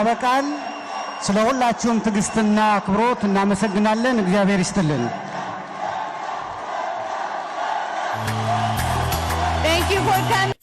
ያበቃል። ስለሁላችሁም ትዕግስትና አክብሮት እናመሰግናለን። እግዚአብሔር ይስጥልን።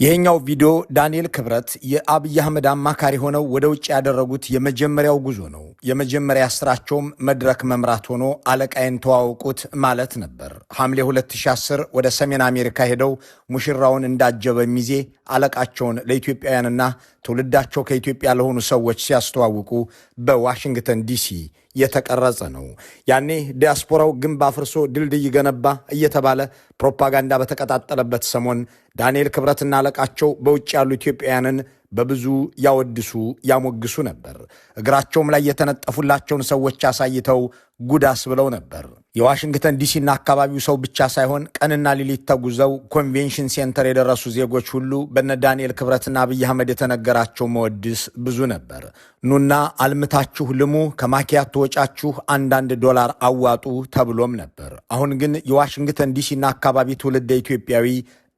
ይሄኛው ቪዲዮ ዳንኤል ክብረት የአብይ አህመድ አማካሪ ሆነው ወደ ውጭ ያደረጉት የመጀመሪያው ጉዞ ነው። የመጀመሪያ ስራቸውም መድረክ መምራት ሆኖ አለቃይን ተዋውቁት ማለት ነበር። ሐምሌ 2010 ወደ ሰሜን አሜሪካ ሄደው ሙሽራውን እንዳጀበ ሚዜ አለቃቸውን ለኢትዮጵያውያንና ትውልዳቸው ከኢትዮጵያ ለሆኑ ሰዎች ሲያስተዋውቁ በዋሽንግተን ዲሲ የተቀረጸ ነው። ያኔ ዲያስፖራው ግንብ አፍርሶ ድልድይ ገነባ እየተባለ ፕሮፓጋንዳ በተቀጣጠለበት ሰሞን ዳንኤል ክብረትና አለቃቸው በውጭ ያሉ ኢትዮጵያውያንን በብዙ ያወድሱ ያሞግሱ ነበር። እግራቸውም ላይ የተነጠፉላቸውን ሰዎች አሳይተው ጉዳስ ብለው ነበር። የዋሽንግተን ዲሲና አካባቢው ሰው ብቻ ሳይሆን ቀንና ሌሊት ተጉዘው ኮንቬንሽን ሴንተር የደረሱ ዜጎች ሁሉ በነ ዳንኤል ክብረትና አብይ አህመድ የተነገራቸው መወድስ ብዙ ነበር። ኑና አልምታችሁ ልሙ፣ ከማኪያቶ ወጫችሁ አንዳንድ ዶላር አዋጡ ተብሎም ነበር። አሁን ግን የዋሽንግተን ዲሲና አካባቢ ትውልደ ኢትዮጵያዊ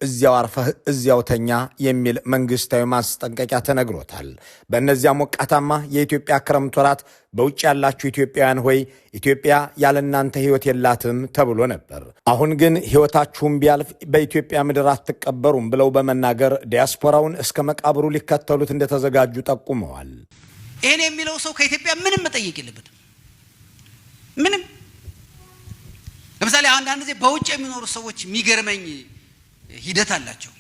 እዚያው አርፈህ እዚያው ተኛ የሚል መንግስታዊ ማስጠንቀቂያ ተነግሮታል። በእነዚያ ሞቃታማ የኢትዮጵያ ክረምት ወራት በውጭ ያላችሁ ኢትዮጵያውያን ሆይ ኢትዮጵያ ያለናንተ ሕይወት የላትም ተብሎ ነበር። አሁን ግን ሕይወታችሁም ቢያልፍ በኢትዮጵያ ምድር አትቀበሩም ብለው በመናገር ዲያስፖራውን እስከ መቃብሩ ሊከተሉት እንደተዘጋጁ ጠቁመዋል። ይህን የሚለው ሰው ከኢትዮጵያ ምንም መጠየቅ የለበትም። ምንም። ለምሳሌ አንዳንድ ጊዜ በውጭ የሚኖሩ ሰዎች የሚገርመኝ ሂደት አላቸው።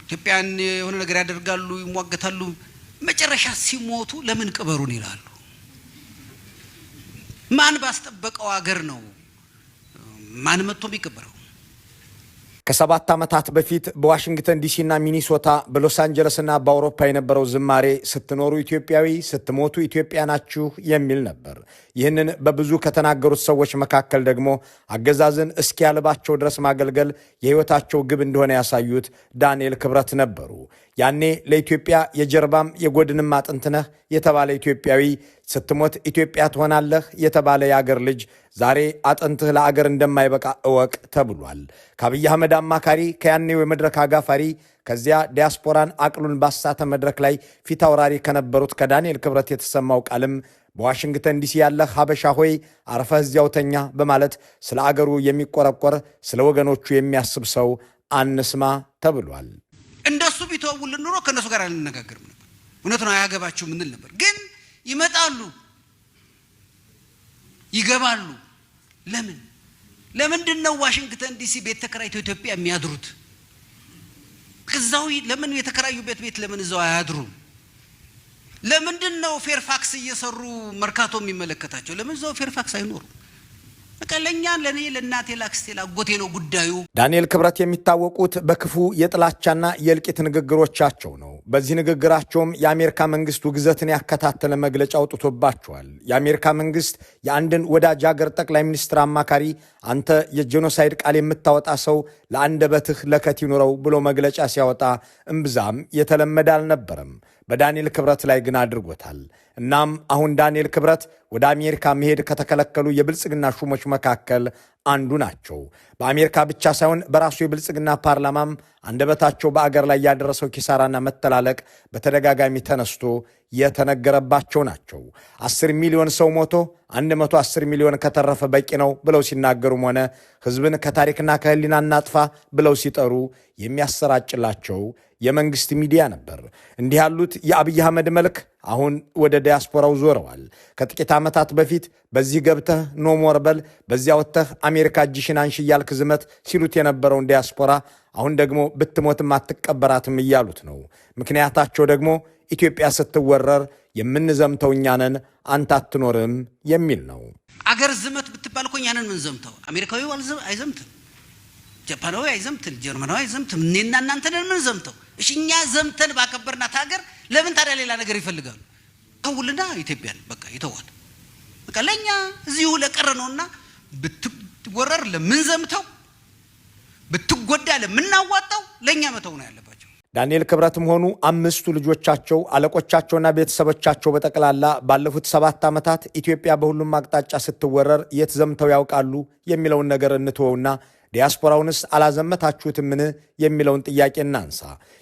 ኢትዮጵያን የሆነ ነገር ያደርጋሉ፣ ይሟገታሉ። መጨረሻ ሲሞቱ ለምን ቅበሩን ይላሉ። ማን ባስጠበቀው ሀገር ነው ማን መጥቶ ቢቀበረው? ከ7 ዓመታት በፊት በዋሽንግተን ዲሲና ሚኒሶታ በሎስ አንጀለስና በአውሮፓ የነበረው ዝማሬ ስትኖሩ ኢትዮጵያዊ ስትሞቱ ኢትዮጵያ ናችሁ የሚል ነበር። ይህንን በብዙ ከተናገሩት ሰዎች መካከል ደግሞ አገዛዝን እስኪያልባቸው ድረስ ማገልገል የሕይወታቸው ግብ እንደሆነ ያሳዩት ዳንኤል ክብረት ነበሩ። ያኔ ለኢትዮጵያ የጀርባም የጎድንም አጥንት ነህ የተባለ ኢትዮጵያዊ ስትሞት ኢትዮጵያ ትሆናለህ የተባለ የአገር ልጅ ዛሬ አጥንትህ ለአገር እንደማይበቃ እወቅ ተብሏል። ከአብይ አህመድ አማካሪ ከያኔው የመድረክ አጋፋሪ ከዚያ ዲያስፖራን አቅሉን ባሳተ መድረክ ላይ ፊት አውራሪ ከነበሩት ከዳንኤል ክብረት የተሰማው ቃልም በዋሽንግተን ዲሲ ያለህ ሀበሻ ሆይ አርፈህ እዚያው ተኛ በማለት ስለ አገሩ የሚቆረቆር ስለ ወገኖቹ የሚያስብ ሰው አንስማ ተብሏል። እንደሱ ቢተውልን ኑሮ ከነሱ ጋር አንነጋገርም ነበር። እውነት ነው፣ አያገባችሁ ምንል ነበር። ግን ይመጣሉ፣ ይገባሉ። ለምንድን ነው ዋሽንግተን ዲሲ ቤት ተከራይተው ኢትዮጵያ የሚያድሩት? ከዛው ለምን የተከራዩበት ቤት ለምን እዛው አያድሩም? ለምንድን ነው ፌርፋክስ እየሰሩ መርካቶ የሚመለከታቸው? ለምን እዛው ፌርፋክስ አይኖሩ? ለኛ ለኔ ለናቴ ላክስቴ ላጎቴ ነው ጉዳዩ። ዳንኤል ክብረት የሚታወቁት በክፉ የጥላቻና የእልቂት ንግግሮቻቸው ነው። በዚህ ንግግራቸውም የአሜሪካ መንግስት ውግዘትን ያከታተለ መግለጫ አውጥቶባቸዋል። የአሜሪካ መንግስት የአንድን ወዳጅ ሀገር ጠቅላይ ሚኒስትር አማካሪ አንተ የጄኖሳይድ ቃል የምታወጣ ሰው ለአንደበትህ ለከት ይኑረው ብሎ መግለጫ ሲያወጣ እምብዛም የተለመደ አልነበረም። በዳንኤል ክብረት ላይ ግን አድርጎታል። እናም አሁን ዳንኤል ክብረት ወደ አሜሪካ መሄድ ከተከለከሉ የብልጽግና ሹሞች መካከል አንዱ ናቸው። በአሜሪካ ብቻ ሳይሆን በራሱ የብልጽግና ፓርላማም አንደበታቸው በአገር ላይ ያደረሰው ኪሳራና መተላለቅ በተደጋጋሚ ተነስቶ የተነገረባቸው ናቸው። 10 ሚሊዮን ሰው ሞቶ 110 ሚሊዮን ከተረፈ በቂ ነው ብለው ሲናገሩም ሆነ ህዝብን ከታሪክና ከህሊና እናጥፋ ብለው ሲጠሩ የሚያሰራጭላቸው የመንግስት ሚዲያ ነበር። እንዲህ ያሉት የአብይ አህመድ መልክ አሁን ወደ ዲያስፖራው ዞረዋል። ከጥቂት ዓመታት በፊት በዚህ ገብተህ ኖሞር በል፣ በዚያ ወጥተህ አሜሪካ እጅሽን አንሺ እያልክ ዝመት ሲሉት የነበረውን ዲያስፖራ አሁን ደግሞ ብትሞትም አትቀበራትም እያሉት ነው። ምክንያታቸው ደግሞ ኢትዮጵያ ስትወረር የምንዘምተው እኛ ነን፣ አንተ አትኖርም የሚል ነው። አገር ዝመት ብትባል እኮ እኛ ነን ምን ዘምተው። አሜሪካዊው አይዘምትም፣ ጃፓናዊ አይዘምትም፣ ጀርመናዊ አይዘምትም። እኔና እናንተ ነን ምን ዘምተው። እሺ እኛ ዘምተን ባከበርናት ሀገር ለምን ታዲያ ሌላ ነገር ይፈልጋሉ? ተውልና ኢትዮጵያን በቃ ይተዋል። በቃ ለኛ እዚሁ ለቀረ ነውና ብትወረር ለምን ዘምተው፣ ብትጎዳ ለምናዋጣው ለኛ መተው ነው ያለባቸው። ዳንኤል ክብረትም ሆኑ 5 ልጆቻቸው አለቆቻቸውና ቤተሰቦቻቸው በጠቅላላ ባለፉት 7 ዓመታት ኢትዮጵያ በሁሉም አቅጣጫ ስትወረር የት ዘምተው ያውቃሉ የሚለውን ነገር እንትወውና ዲያስፖራውንስ አላዘመታችሁትምን የሚለውን ጥያቄ እናንሳ።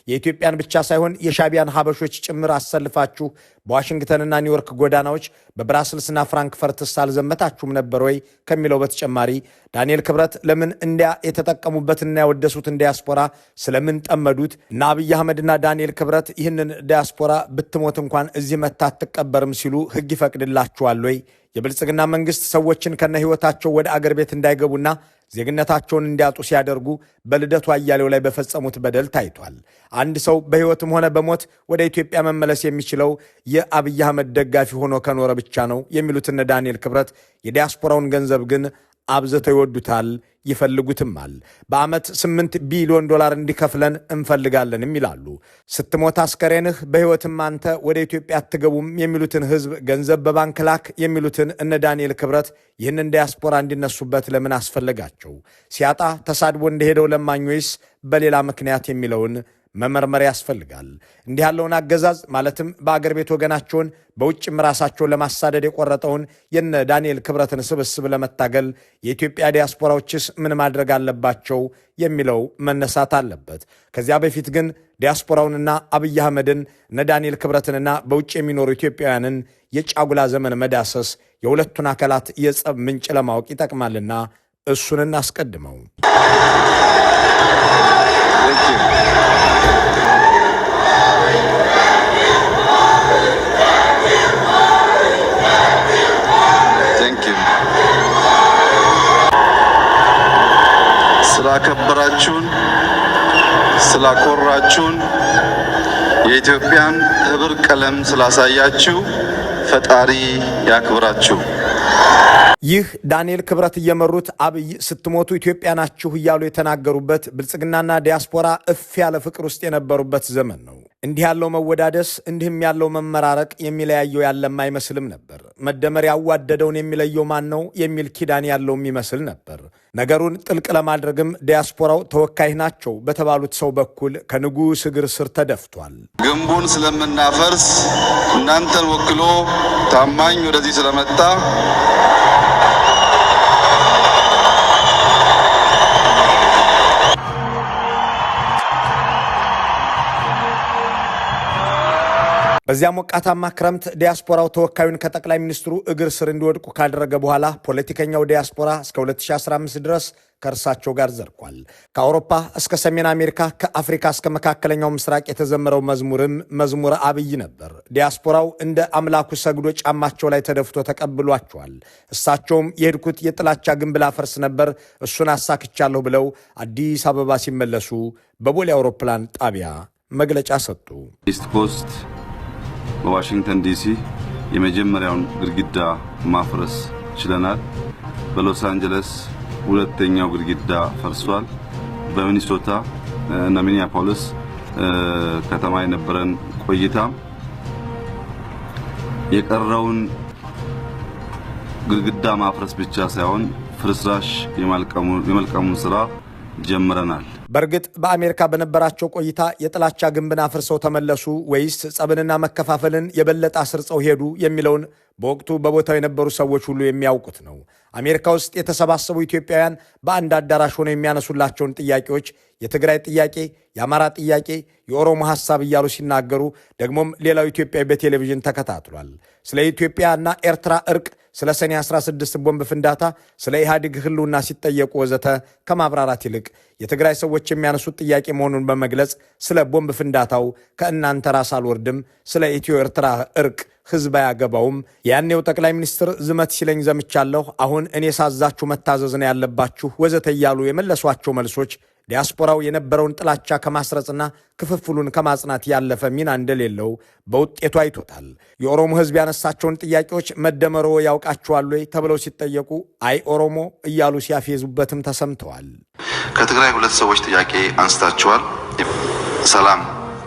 የኢትዮጵያን ብቻ ሳይሆን የሻቢያን ሀበሾች ጭምር አሰልፋችሁ በዋሽንግተንና ኒውዮርክ ጎዳናዎች በብራስልስና ፍራንክፈርትስ አልዘመታችሁም ነበር ወይ ከሚለው በተጨማሪ ዳንኤል ክብረት ለምን እንዲያ የተጠቀሙበትና ያወደሱትን ዲያስፖራ ስለምን ጠመዱት? እና አብይ አህመድና ዳንኤል ክብረት ይህንን ዲያስፖራ ብትሞት እንኳን እዚህ መታ አትቀበርም ሲሉ ሕግ ይፈቅድላችኋል ወይ? የብልጽግና መንግስት ሰዎችን ከነ ህይወታቸው ወደ አገር ቤት እንዳይገቡና ዜግነታቸውን እንዲያጡ ሲያደርጉ በልደቱ አያሌው ላይ በፈጸሙት በደል ታይቷል። አንድ ሰው በህይወትም ሆነ በሞት ወደ ኢትዮጵያ መመለስ የሚችለው የአብይ አህመድ ደጋፊ ሆኖ ከኖረ ብቻ ነው የሚሉት እነ ዳንኤል ክብረት የዲያስፖራውን ገንዘብ ግን አብዝተው ይወዱታል፣ ይፈልጉትማል። በዓመት $8 ቢሊዮን እንዲከፍለን እንፈልጋለንም ይላሉ። ስትሞት አስከሬንህ በህይወትም አንተ ወደ ኢትዮጵያ አትገቡም የሚሉትን ህዝብ ገንዘብ በባንክ ላክ የሚሉትን እነ ዳንኤል ክብረት ይህንን ዲያስፖራ እንዲነሱበት ለምን አስፈለጋቸው? ሲያጣ ተሳድቦ እንደሄደው ለማኝ ወይስ በሌላ ምክንያት የሚለውን መመርመር ያስፈልጋል። እንዲህ ያለውን አገዛዝ ማለትም በአገር ቤት ወገናቸውን በውጭም ራሳቸውን ለማሳደድ የቆረጠውን የነ ዳንኤል ክብረትን ስብስብ ለመታገል የኢትዮጵያ ዲያስፖራዎችስ ምን ማድረግ አለባቸው የሚለው መነሳት አለበት። ከዚያ በፊት ግን ዲያስፖራውንና አብይ አህመድን እነ ዳንኤል ክብረትንና በውጭ የሚኖሩ ኢትዮጵያውያንን የጫጉላ ዘመን መዳሰስ የሁለቱን አካላት የጸብ ምንጭ ለማወቅ ይጠቅማልና እሱን እናስቀድመው። ስላከበራችሁን ስላኮራችሁን የኢትዮጵያን ህብር ቀለም ስላሳያችሁ ፈጣሪ ያክብራችሁ። ይህ ዳንኤል ክብረት እየመሩት አብይ ስትሞቱ ኢትዮጵያ ናችሁ እያሉ የተናገሩበት ብልጽግናና ዲያስፖራ እፍ ያለ ፍቅር ውስጥ የነበሩበት ዘመን ነው። እንዲህ ያለው መወዳደስ እንዲህም ያለው መመራረቅ የሚለያየው ያለም አይመስልም ነበር። መደመር ያዋደደውን የሚለየው ማን ነው የሚል ኪዳን ያለው የሚመስል ነበር። ነገሩን ጥልቅ ለማድረግም ዲያስፖራው ተወካይ ናቸው በተባሉት ሰው በኩል ከንጉሥ እግር ስር ተደፍቷል። ግንቡን ስለምናፈርስ እናንተን ወክሎ ታማኝ ወደዚህ ስለመጣ በዚያ ሞቃታማ ክረምት ዲያስፖራው ተወካዩን ከጠቅላይ ሚኒስትሩ እግር ስር እንዲወድቁ ካደረገ በኋላ ፖለቲከኛው ዲያስፖራ እስከ 2015 ድረስ ከእርሳቸው ጋር ዘርቋል። ከአውሮፓ እስከ ሰሜን አሜሪካ፣ ከአፍሪካ እስከ መካከለኛው ምስራቅ የተዘመረው መዝሙርም መዝሙረ አብይ ነበር። ዲያስፖራው እንደ አምላኩ ሰግዶ ጫማቸው ላይ ተደፍቶ ተቀብሏቸዋል። እሳቸውም የሄድኩት የጥላቻ ግንብ ላፈርስ ነበር፣ እሱን አሳክቻለሁ ብለው አዲስ አበባ ሲመለሱ በቦሌ አውሮፕላን ጣቢያ መግለጫ ሰጡ። ኢስት ኮስት በዋሽንግተን ዲሲ የመጀመሪያውን ግድግዳ ማፍረስ ችለናል። በሎስ አንጀለስ ሁለተኛው ግድግዳ ፈርሷል። በሚኒሶታ እና ሚኒያፖሊስ ከተማ የነበረን ቆይታ የቀረውን ግድግዳ ማፍረስ ብቻ ሳይሆን ፍርስራሽ የመልቀሙን ስራ ጀምረናል። በእርግጥ በአሜሪካ በነበራቸው ቆይታ የጥላቻ ግንብን አፍርሰው ተመለሱ ወይስ ጸብንና መከፋፈልን የበለጠ አስርጸው ሄዱ የሚለውን በወቅቱ በቦታው የነበሩ ሰዎች ሁሉ የሚያውቁት ነው። አሜሪካ ውስጥ የተሰባሰቡ ኢትዮጵያውያን በአንድ አዳራሽ ሆነው የሚያነሱላቸውን ጥያቄዎች የትግራይ ጥያቄ፣ የአማራ ጥያቄ፣ የኦሮሞ ሐሳብ እያሉ ሲናገሩ ደግሞም ሌላው ኢትዮጵያዊ በቴሌቪዥን ተከታትሏል። ስለ ኢትዮጵያና ኤርትራ እርቅ፣ ስለ ሰኔ 16 ቦምብ ፍንዳታ፣ ስለ ኢህአዴግ ህልውና ሲጠየቁ ወዘተ ከማብራራት ይልቅ የትግራይ ሰዎች የሚያነሱት ጥያቄ መሆኑን በመግለጽ ስለ ቦምብ ፍንዳታው ከእናንተ ራስ አልወርድም፣ ስለ ኢትዮ ኤርትራ እርቅ ህዝብ አያገባውም፣ ያኔው ጠቅላይ ሚኒስትር ዝመት ሲለኝ ዘምቻለሁ፣ አሁን እኔ ሳዛችሁ መታዘዝ ነው ያለባችሁ ወዘተ እያሉ የመለሷቸው መልሶች ዲያስፖራው የነበረውን ጥላቻ ከማስረጽና ክፍፍሉን ከማጽናት ያለፈ ሚና እንደሌለው በውጤቱ አይቶታል። የኦሮሞ ህዝብ ያነሳቸውን ጥያቄዎች መደመሮ ያውቃቸዋል ወይ ተብለው ሲጠየቁ አይ ኦሮሞ እያሉ ሲያፌዙበትም ተሰምተዋል። ከትግራይ ሁለት ሰዎች ጥያቄ አንስታችኋል። ሰላም፣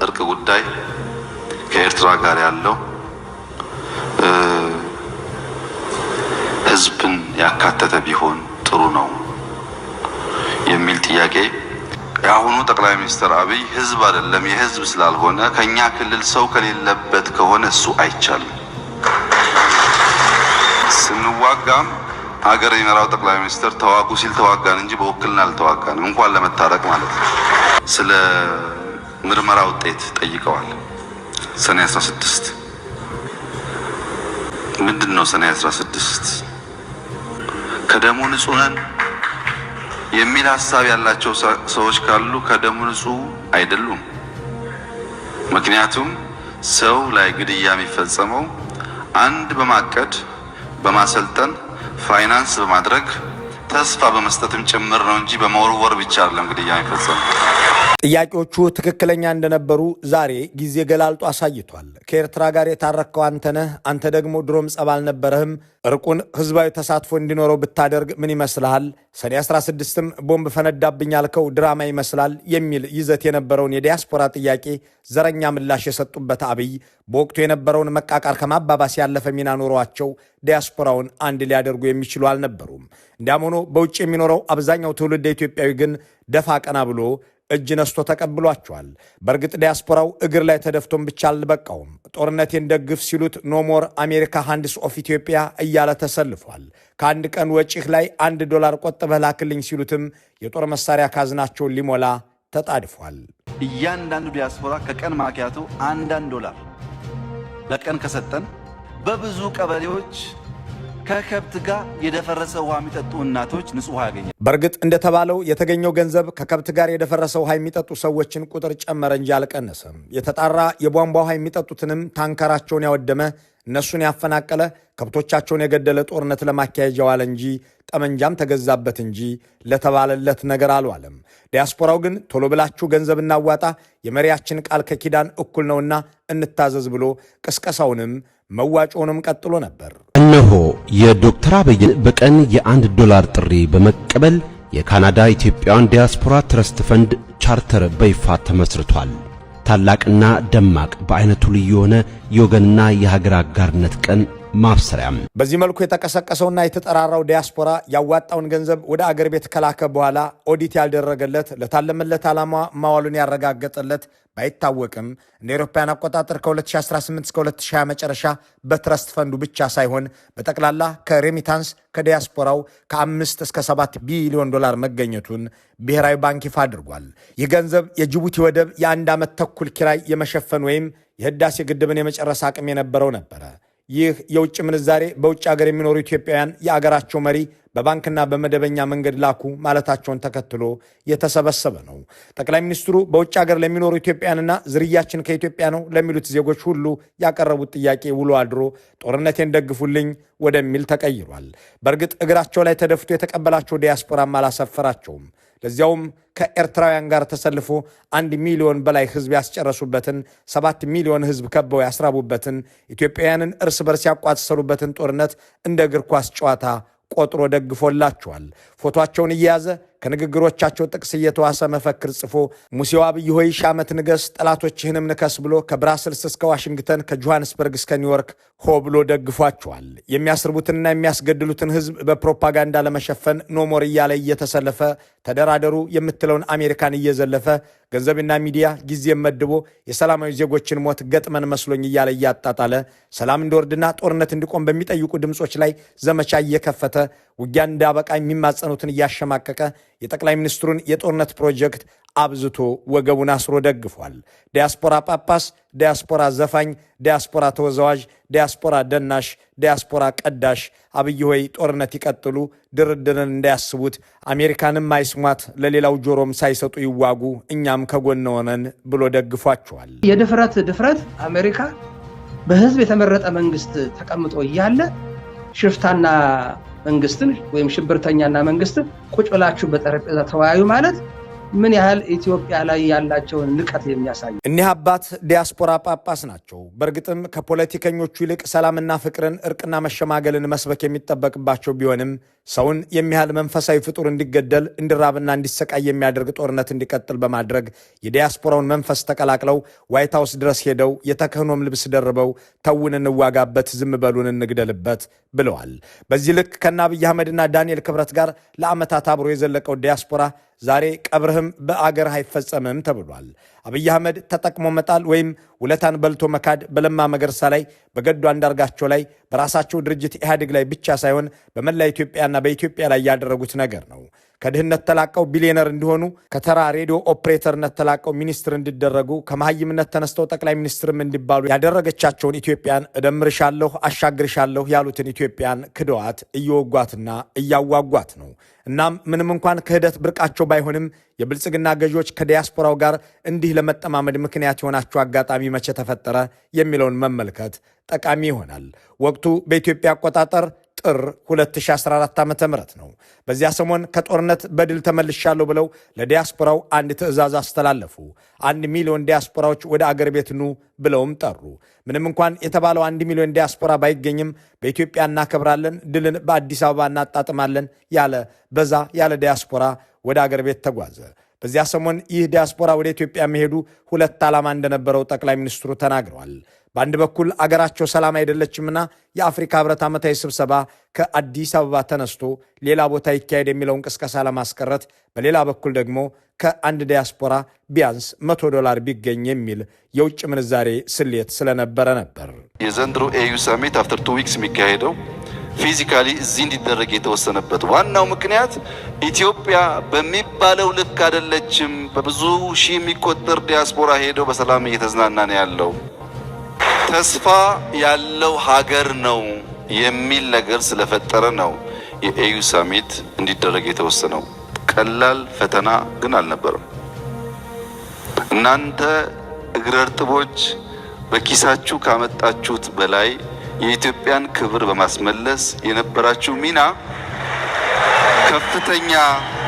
እርቅ ጉዳይ ከኤርትራ ጋር ያለው ህዝብን ያካተተ ቢሆን ጥሩ ነው የሚል ጥያቄ የአሁኑ ጠቅላይ ሚኒስትር አብይ ህዝብ አይደለም የህዝብ ስላልሆነ ከኛ ክልል ሰው ከሌለበት ከሆነ እሱ አይቻልም። ስንዋጋም ሀገር የሚመራው ጠቅላይ ሚኒስትር ተዋጉ ሲል ተዋጋን እንጂ በውክልና አልተዋጋንም፣ እንኳን ለመታረቅ ማለት ነው። ስለ ምርመራ ውጤት ጠይቀዋል። ሰኔ 16 ምንድነው? ሰኔ 16 ከደሙ ንጹህ ነን የሚል ሐሳብ ያላቸው ሰዎች ካሉ ከደሙ ንጹህ አይደሉም። ምክንያቱም ሰው ላይ ግድያ የሚፈጸመው አንድ በማቀድ በማሰልጠን ፋይናንስ በማድረግ ተስፋ በመስጠትም ጭምር ነው እንጂ በመወርወር ብቻ አይደለም ግድያ የሚፈጸመው። ጥያቄዎቹ ትክክለኛ እንደነበሩ ዛሬ ጊዜ ገላልጦ አሳይቷል። ከኤርትራ ጋር የታረከው አንተነህ፣ አንተ ደግሞ ድሮም ጸብ አልነበረህም፣ እርቁን ህዝባዊ ተሳትፎ እንዲኖረው ብታደርግ ምን ይመስልሃል? ሰኔ 16ም ቦምብ ፈነዳብኝ ያልከው ድራማ ይመስላል የሚል ይዘት የነበረውን የዲያስፖራ ጥያቄ ዘረኛ ምላሽ የሰጡበት አብይ በወቅቱ የነበረውን መቃቃር ከማባባስ ያለፈ ሚና ኖሯቸው ዲያስፖራውን አንድ ሊያደርጉ የሚችሉ አልነበሩም። እንዲያም ሆኖ በውጭ የሚኖረው አብዛኛው ትውልድ ኢትዮጵያዊ ግን ደፋ ቀና ብሎ እጅ ነስቶ ተቀብሏቸዋል። በእርግጥ ዲያስፖራው እግር ላይ ተደፍቶም ብቻ አልበቃውም። ጦርነቴን ደግፍ ሲሉት ኖሞር አሜሪካ ሃንድስ ኦፍ ኢትዮጵያ እያለ ተሰልፏል። ከአንድ ቀን ወጪህ ላይ $1 ቆጥበህ ላክልኝ ሲሉትም የጦር መሳሪያ ካዝናቸውን ሊሞላ ተጣድፏል። እያንዳንዱ ዲያስፖራ ከቀን ማኪያቶ $1 ለቀን ከሰጠን በብዙ ቀበሌዎች ከከብት ጋር የደፈረሰ ውሃ የሚጠጡ እናቶች ንጹህ ውሃ ያገኛል። በእርግጥ እንደተባለው የተገኘው ገንዘብ ከከብት ጋር የደፈረሰ ውሃ የሚጠጡ ሰዎችን ቁጥር ጨመረ እንጂ አልቀነሰም። የተጣራ የቧንቧ ውሃ የሚጠጡትንም ታንከራቸውን ያወደመ፣ እነሱን ያፈናቀለ፣ ከብቶቻቸውን የገደለ ጦርነት ለማካሄጃ ዋለ እንጂ ጠመንጃም ተገዛበት እንጂ ለተባለለት ነገር አልዋለም። ዲያስፖራው ግን ቶሎ ብላችሁ ገንዘብ እናዋጣ፣ የመሪያችን ቃል ከኪዳን እኩል ነውና እንታዘዝ ብሎ ቅስቀሳውንም መዋጮውንም ቀጥሎ ነበር። እነሆ የዶክተር አብይን በቀን $1 ጥሪ በመቀበል የካናዳ ኢትዮጵያውያን ዲያስፖራ ትረስት ፈንድ ቻርተር በይፋ ተመስርቷል። ታላቅና ደማቅ በአይነቱ ልዩ የሆነ የወገንና የሀገር አጋርነት ቀን ማብሰሪያም። በዚህ መልኩ የተቀሰቀሰውና የተጠራራው ዲያስፖራ ያዋጣውን ገንዘብ ወደ አገር ቤት ከላከ በኋላ ኦዲት ያልደረገለት ለታለመለት ዓላማ ማዋሉን ያረጋገጠለት ባይታወቅም እንደ አውሮፓውያን አቆጣጠር ከ2018 እስከ 2020 መጨረሻ በትረስት ፈንዱ ብቻ ሳይሆን በጠቅላላ ከሬሚታንስ ከዲያስፖራው ከ5 እስከ $7 ቢሊዮን መገኘቱን ብሔራዊ ባንክ ይፋ አድርጓል። ይህ ገንዘብ የጅቡቲ ወደብ የ1 ዓመት ተኩል ኪራይ የመሸፈን ወይም የህዳሴ ግድብን የመጨረስ አቅም የነበረው ነበረ። ይህ የውጭ ምንዛሬ በውጭ ሀገር የሚኖሩ ኢትዮጵያውያን የአገራቸው መሪ በባንክና በመደበኛ መንገድ ላኩ ማለታቸውን ተከትሎ የተሰበሰበ ነው። ጠቅላይ ሚኒስትሩ በውጭ ሀገር ለሚኖሩ ኢትዮጵያውያንና ዝርያችን ከኢትዮጵያ ነው ለሚሉት ዜጎች ሁሉ ያቀረቡት ጥያቄ ውሎ አድሮ ጦርነቴን ደግፉልኝ ወደሚል ተቀይሯል። በእርግጥ እግራቸው ላይ ተደፍቶ የተቀበላቸው ዲያስፖራም አላሰፈራቸውም። ለዚያውም ከኤርትራውያን ጋር ተሰልፎ 1 ሚሊዮን በላይ ህዝብ ያስጨረሱበትን 7 ሚሊዮን ህዝብ ከበው ያስራቡበትን ኢትዮጵያውያንን እርስ በርስ ያቋሰሩበትን ጦርነት እንደ እግር ኳስ ጨዋታ ቆጥሮ ደግፎላቸዋል። ፎቶአቸውን እየያዘ ከንግግሮቻቸው ጥቅስ እየተዋሰ መፈክር ጽፎ ሙሴው አብይ ሆይ ሺህ ዓመት ንገስ፣ ጠላቶችህንም ንከስ ብሎ ከብራስልስ እስከ ዋሽንግተን ከጆሃንስበርግ እስከ ኒውዮርክ ሆ ብሎ ደግፏቸዋል። የሚያስርቡትንና የሚያስገድሉትን ህዝብ በፕሮፓጋንዳ ለመሸፈን ኖሞር እያለ እየተሰለፈ ተደራደሩ የምትለውን አሜሪካን እየዘለፈ ገንዘብና ሚዲያ ጊዜ መድቦ የሰላማዊ ዜጎችን ሞት ገጥመን መስሎኝ እያለ እያጣጣለ ሰላም እንዲወርድና ጦርነት እንዲቆም በሚጠይቁ ድምጾች ላይ ዘመቻ እየከፈተ ውጊያ እንዳበቃ የሚማጸኑትን እያሸማቀቀ የጠቅላይ ሚኒስትሩን የጦርነት ፕሮጀክት አብዝቶ ወገቡን አስሮ ደግፏል። ዲያስፖራ ጳጳስ፣ ዲያስፖራ ዘፋኝ፣ ዲያስፖራ ተወዛዋዥ፣ ዲያስፖራ ደናሽ፣ ዲያስፖራ ቀዳሽ፣ አብይ ሆይ ጦርነት ይቀጥሉ፣ ድርድርን እንዳያስቡት፣ አሜሪካንም አይስሟት፣ ለሌላው ጆሮም ሳይሰጡ ይዋጉ፣ እኛም ከጎን ሆነን ብሎ ደግፏቸዋል። ድፍረት አሜሪካ በህዝብ የተመረጠ መንግስት ተቀምጦ እያለ ሽፍታና መንግስትን ወይም ሽብርተኛና መንግስትን ቁጭ ብላችሁ በጠረጴዛ ተወያዩ ማለት ምን ያህል ኢትዮጵያ ላይ ያላቸውን ንቀት የሚያሳይ። እኒህ አባት ዲያስፖራ ጳጳስ ናቸው። በእርግጥም ከፖለቲከኞቹ ይልቅ ሰላምና ፍቅርን፣ እርቅና መሸማገልን መስበክ የሚጠበቅባቸው ቢሆንም ሰውን የሚያህል መንፈሳዊ ፍጡር እንዲገደል እንዲራብና እንዲሰቃይ የሚያደርግ ጦርነት እንዲቀጥል በማድረግ የዲያስፖራውን መንፈስ ተቀላቅለው ዋይት ሃውስ ድረስ ሄደው የተክህኖም ልብስ ደርበው ተውን እንዋጋበት፣ ዝም በሉን እንግደልበት ብለዋል። በዚህ ልክ ከነ አብይ አህመድና ዳንኤል ክብረት ጋር ለዓመታት አብሮ የዘለቀው ዲያስፖራ ዛሬ ቀብርህም በአገር አይፈጸምም ተብሏል። አብይ አህመድ ተጠቅሞ መጣል ወይም ውለታን በልቶ መካድ በለማ መገርሳ ላይ፣ በገዱ አንዳርጋቸው ላይ፣ በራሳቸው ድርጅት ኢህአዴግ ላይ ብቻ ሳይሆን በመላ ኢትዮጵያና በኢትዮጵያ ላይ ያደረጉት ነገር ነው። ከድህነት ተላቀው ቢሊዮነር እንዲሆኑ፣ ከተራ ሬዲዮ ኦፕሬተርነት ተላቀው ሚኒስትር እንዲደረጉ፣ ከመሐይምነት ተነስተው ጠቅላይ ሚኒስትርም እንዲባሉ ያደረገቻቸውን ኢትዮጵያን እደምርሻለሁ አሻግርሻለሁ ያሉትን ኢትዮጵያን ክደዋት እየወጓትና እያዋጓት ነው። እናም ምንም እንኳን ክህደት ብርቃቸው ባይሆንም የብልጽግና ገዢዎች ከዲያስፖራው ጋር እንዲህ ለመጠማመድ ምክንያት የሆናቸው አጋጣሚ መቼ ተፈጠረ የሚለውን መመልከት ጠቃሚ ይሆናል። ወቅቱ በኢትዮጵያ አቆጣጠር ጥር 2014 ዓ.ም ነው። በዚያ ሰሞን ከጦርነት በድል ተመልሻለሁ ብለው ለዲያስፖራው አንድ ትዕዛዝ አስተላለፉ። 1 ሚሊዮን ዲያስፖራዎች ወደ አገር ቤት ኑ ብለውም ጠሩ። ምንም እንኳን የተባለው 1 ሚሊዮን ዲያስፖራ ባይገኝም በኢትዮጵያ እናከብራለን፣ ድልን በአዲስ አበባ እናጣጥማለን ያለ በዛ ያለ ዲያስፖራ ወደ አገር ቤት ተጓዘ። በዚያ ሰሞን ይህ ዲያስፖራ ወደ ኢትዮጵያ መሄዱ ሁለት ዓላማ እንደነበረው ጠቅላይ ሚኒስትሩ ተናግረዋል። በአንድ በኩል አገራቸው ሰላም አይደለችምና የአፍሪካ ህብረት ዓመታዊ ስብሰባ ከአዲስ አበባ ተነስቶ ሌላ ቦታ ይካሄድ የሚለውን ቅስቀሳ ለማስቀረት፣ በሌላ በኩል ደግሞ ከአንድ ዲያስፖራ ቢያንስ $100 ቢገኝ የሚል የውጭ ምንዛሬ ስሌት ስለነበረ ነበር። የዘንድሮ ኤዩ ሰሚት አፍተር 2 ዊክስ የሚካሄደው ፊዚካሊ እዚህ እንዲደረግ የተወሰነበት ዋናው ምክንያት ኢትዮጵያ በሚባለው ልክ አይደለችም። በብዙ ሺህ የሚቆጠር ዲያስፖራ ሄደው በሰላም እየተዝናና ነው ያለው፣ ተስፋ ያለው ሀገር ነው የሚል ነገር ስለፈጠረ ነው የኤዩ ሰሚት እንዲደረግ የተወሰነው። ቀላል ፈተና ግን አልነበረም። እናንተ እግረ እርጥቦች በኪሳችሁ ካመጣችሁት በላይ የኢትዮጵያን ክብር በማስመለስ የነበራችሁ ሚና ከፍተኛ።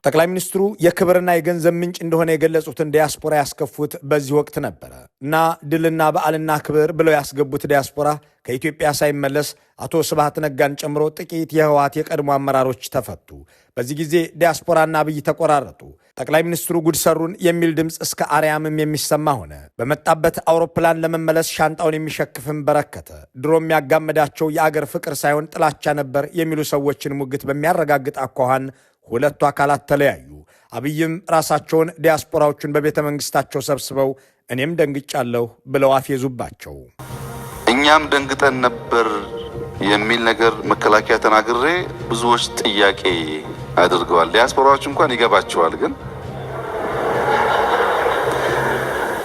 ጠቅላይ ሚኒስትሩ የክብርና የገንዘብ ምንጭ እንደሆነ የገለጹትን ዲያስፖራ ያስከፉት በዚህ ወቅት ነበረ እና ድልና በዓልና ክብር ብለው ያስገቡት ዲያስፖራ ከኢትዮጵያ ሳይመለስ አቶ ስብሃት ነጋን ጨምሮ ጥቂት የህወሓት የቀድሞ አመራሮች ተፈቱ። በዚህ ጊዜ ዲያስፖራና አብይ ተቆራረጡ። ጠቅላይ ሚኒስትሩ ጉድ ሰሩን የሚል ድምፅ እስከ አርያምም የሚሰማ ሆነ። በመጣበት አውሮፕላን ለመመለስ ሻንጣውን የሚሸክፍም በረከተ። ድሮ የሚያጋመዳቸው የአገር ፍቅር ሳይሆን ጥላቻ ነበር የሚሉ ሰዎችን ሙግት በሚያረጋግጥ አኳኋን ሁለቱ አካላት ተለያዩ። አብይም ራሳቸውን ዲያስፖራዎቹን በቤተ መንግስታቸው ሰብስበው እኔም ደንግጫለሁ ብለው አፌዙባቸው። እኛም ደንግጠን ነበር የሚል ነገር መከላከያ ተናግሬ ብዙዎች ጥያቄ አድርገዋል። ዲያስፖራዎች እንኳን ይገባቸዋል ግን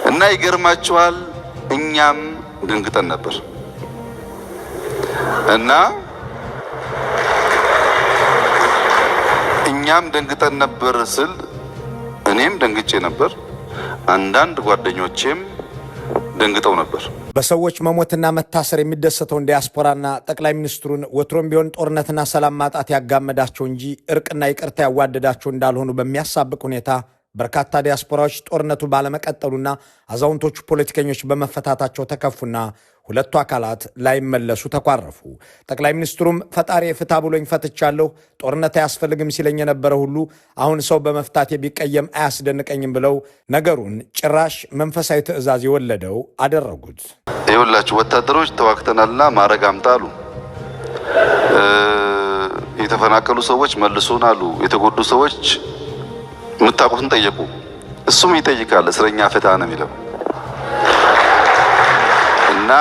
እና ይገርማቸዋል። እኛም ደንግጠን ነበር እና እኛም ደንግጠን ነበር ስል እኔም ደንግጬ ነበር፣ አንዳንድ ጓደኞቼም ደንግጠው ነበር። በሰዎች መሞትና መታሰር የሚደሰተውን ዲያስፖራና ጠቅላይ ሚኒስትሩን ወትሮም ቢሆን ጦርነትና ሰላም ማጣት ያጋመዳቸው እንጂ እርቅና ይቅርታ ያዋደዳቸው እንዳልሆኑ በሚያሳብቅ ሁኔታ በርካታ ዲያስፖራዎች ጦርነቱ ባለመቀጠሉና አዛውንቶቹ ፖለቲከኞች በመፈታታቸው ተከፉና ሁለቱ አካላት ላይመለሱ ተኳረፉ። ጠቅላይ ሚኒስትሩም ፈጣሪ ፍታ ብሎኝ ፈትቻለሁ፣ ጦርነት አያስፈልግም ሲለኝ የነበረ ሁሉ አሁን ሰው በመፍታቴ ቢቀየም አያስደንቀኝም ብለው ነገሩን ጭራሽ መንፈሳዊ ትዕዛዝ የወለደው አደረጉት። ይኸውላችሁ ወታደሮች ተዋክተናልና ማረግ አምጣ አሉ። የተፈናቀሉ ሰዎች መልሱን አሉ። የተጎዱ ሰዎች የምታውቁትን ጠየቁ። እሱም ይጠይቃል። እስረኛ ፍታ ነው የሚለው እና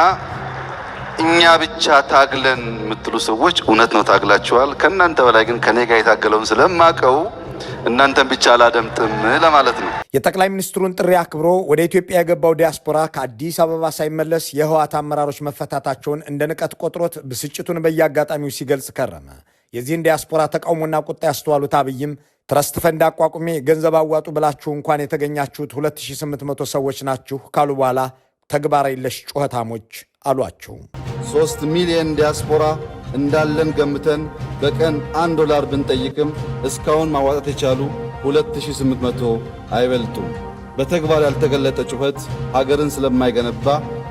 እኛ ብቻ ታግለን የምትሉ ሰዎች እውነት ነው ታግላችኋል። ከእናንተ በላይ ግን ከኔ ጋር የታገለውን ስለማቀው እናንተን ብቻ አላደምጥም ለማለት ነው። የጠቅላይ ሚኒስትሩን ጥሪ አክብሮ ወደ ኢትዮጵያ የገባው ዲያስፖራ ከአዲስ አበባ ሳይመለስ የህወሓት አመራሮች መፈታታቸውን እንደ ንቀት ቆጥሮት ብስጭቱን በየአጋጣሚው ሲገልጽ ከረመ። የዚህን ዲያስፖራ ተቃውሞና ቁጣ ያስተዋሉት አብይም ትረስት ፈንድ አቋቁሜ ገንዘብ አዋጡ ብላችሁ እንኳን የተገኛችሁት 2800 ሰዎች ናችሁ ካሉ በኋላ ተግባር የለሽ ጩኸታሞች አሏቸው። 3 ሚሊዮን ዲያስፖራ እንዳለን ገምተን በቀን $1 ብንጠይቅም እስካሁን ማዋጣት የቻሉ 2800 አይበልጡም። በተግባር ያልተገለጠ ጩኸት ሀገርን ስለማይገነባ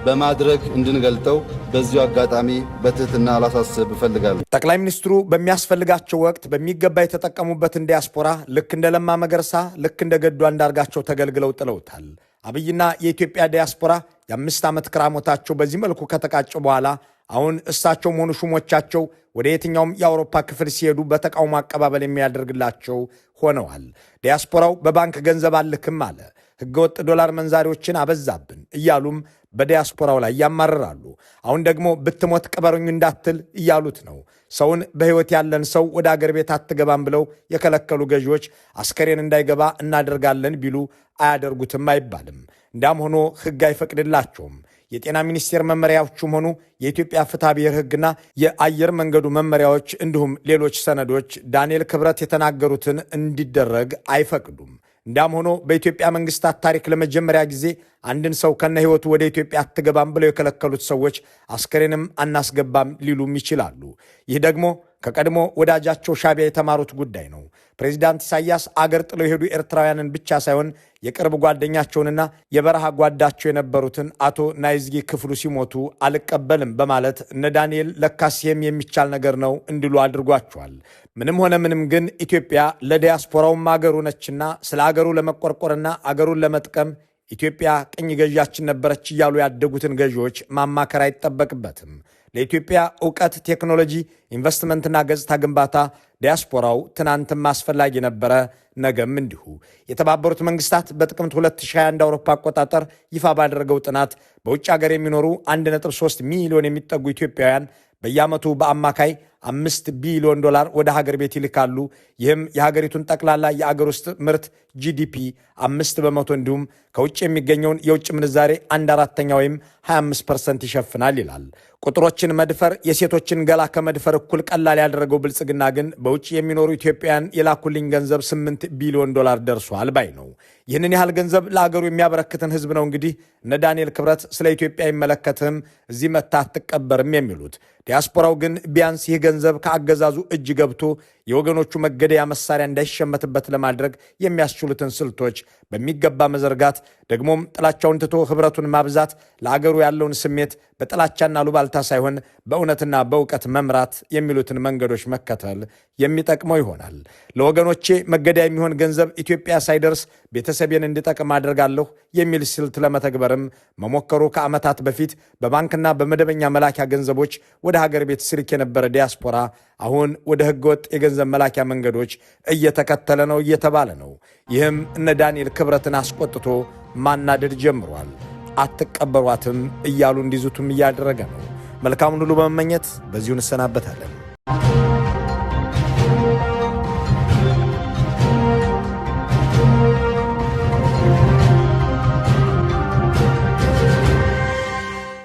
በማድረግ እንድንገልጠው በዚሁ አጋጣሚ በትህትና ላሳስብ እፈልጋለሁ። ጠቅላይ ሚኒስትሩ በሚያስፈልጋቸው ወቅት በሚገባ የተጠቀሙበትን ዲያስፖራ ልክ እንደ ለማ መገርሳ፣ ልክ እንደ ገዱ አንዳርጋቸው ተገልግለው ጥለውታል። አብይና የኢትዮጵያ ዲያስፖራ የ5 ዓመት ክራሞታቸው በዚህ መልኩ ከተቃጨ በኋላ አሁን እሳቸውም ሆኑ ሹሞቻቸው ወደ የትኛውም የአውሮፓ ክፍል ሲሄዱ በተቃውሞ አቀባበል የሚያደርግላቸው ሆነዋል። ዲያስፖራው በባንክ ገንዘብ አልክም አለ። ህገወጥ ዶላር መንዛሪዎችን አበዛብን እያሉም በዲያስፖራው ላይ ያማርራሉ። አሁን ደግሞ ብትሞት ቅበሩኝ እንዳትል እያሉት ነው። ሰውን በህይወት ያለን ሰው ወደ አገር ቤት አትገባም ብለው የከለከሉ ገዢዎች አስከሬን እንዳይገባ እናደርጋለን ቢሉ አያደርጉትም አይባልም። እንዳም ሆኖ ህግ አይፈቅድላቸውም። የጤና ሚኒስቴር መመሪያዎችም ሆኑ የኢትዮጵያ ፍትሐ ብሔር ህግና የአየር መንገዱ መመሪያዎች እንዲሁም ሌሎች ሰነዶች ዳንኤል ክብረት የተናገሩትን እንዲደረግ አይፈቅዱም። እንዳም ሆኖ በኢትዮጵያ መንግስታት ታሪክ ለመጀመሪያ ጊዜ አንድን ሰው ከነ ህይወቱ ወደ ኢትዮጵያ አትገባም ብለው የከለከሉት ሰዎች አስከሬንም አናስገባም ሊሉም ይችላሉ። ይህ ደግሞ ከቀድሞ ወዳጃቸው ሻዕቢያ የተማሩት ጉዳይ ነው። ፕሬዚዳንት ኢሳያስ አገር ጥለው የሄዱ ኤርትራውያንን ብቻ ሳይሆን የቅርብ ጓደኛቸውንና የበረሃ ጓዳቸው የነበሩትን አቶ ናይዝጊ ክፍሉ ሲሞቱ አልቀበልም በማለት እነ ዳንኤል ለካሲየም የሚቻል ነገር ነው እንዲሉ አድርጓቸዋል። ምንም ሆነ ምንም ግን ኢትዮጵያ ለዲያስፖራውም አገሩ ነችና ስለ አገሩ ለመቆርቆርና አገሩን ለመጥቀም ኢትዮጵያ ቅኝ ገዣችን ነበረች እያሉ ያደጉትን ገዢዎች ማማከር አይጠበቅበትም። ለኢትዮጵያ ዕውቀት፣ ቴክኖሎጂ፣ ኢንቨስትመንትና ገጽታ ግንባታ ዲያስፖራው ትናንትም አስፈላጊ ነበረ፣ ነገም እንዲሁ። የተባበሩት መንግስታት በጥቅምት 2021 አውሮፓ አቆጣጠር ይፋ ባደረገው ጥናት በውጭ ሀገር የሚኖሩ 1.3 ሚሊዮን የሚጠጉ ኢትዮጵያውያን በየዓመቱ በአማካይ $5 ቢሊዮን ወደ ሀገር ቤት ይልካሉ። ይህም የሀገሪቱን ጠቅላላ የአገር ውስጥ ምርት ጂዲፒ 5% እንዲሁም ከውጭ የሚገኘውን የውጭ ምንዛሬ 1/4 ወይም 25% ይሸፍናል ይላል። ቁጥሮችን መድፈር የሴቶችን ገላ ከመድፈር እኩል ቀላል ያደረገው ብልጽግና ግን በውጭ የሚኖሩ ኢትዮጵያውያን የላኩልኝ ገንዘብ $8 ቢሊዮን ደርሷል ባይ ነው። ይህንን ያህል ገንዘብ ለአገሩ የሚያበረክትን ህዝብ ነው እንግዲህ እነ ዳንኤል ክብረት ስለ ኢትዮጵያ አይመለከትህም፣ እዚህ መታ አትቀበርም የሚሉት። ዲያስፖራው ግን ቢያንስ ይህ ገንዘብ ከአገዛዙ እጅ ገብቶ የወገኖቹ መገደያ መሳሪያ እንዳይሸመትበት ለማድረግ የሚያስችሉትን ስልቶች በሚገባ መዘርጋት፣ ደግሞም ጥላቻውን ትቶ ህብረቱን ማብዛት፣ ለአገሩ ያለውን ስሜት በጥላቻና ሉባልታ ሳይሆን በእውነትና በእውቀት መምራት የሚሉትን መንገዶች መከተል የሚጠቅመው ይሆናል። ለወገኖቼ መገደያ የሚሆን ገንዘብ ኢትዮጵያ ሳይደርስ ቤተሰቤን እንዲጠቅም አድርጋለሁ የሚል ስልት ለመተግበርም መሞከሩ ከዓመታት በፊት በባንክና በመደበኛ መላኪያ ገንዘቦች ወደ ሀገር ቤት ስልክ የነበረ ዲያስፖራ አሁን ወደ ህገወጥ የገንዘብ መላኪያ መንገዶች እየተከተለ ነው እየተባለ ነው። ይህም እነ ዳንኤል ክብረትን አስቆጥቶ ማናደድ ጀምሯል። አትቀበሯትም እያሉ እንዲዙቱም እያደረገ ነው። መልካሙን ሁሉ በመመኘት በዚሁ እንሰናበታለን።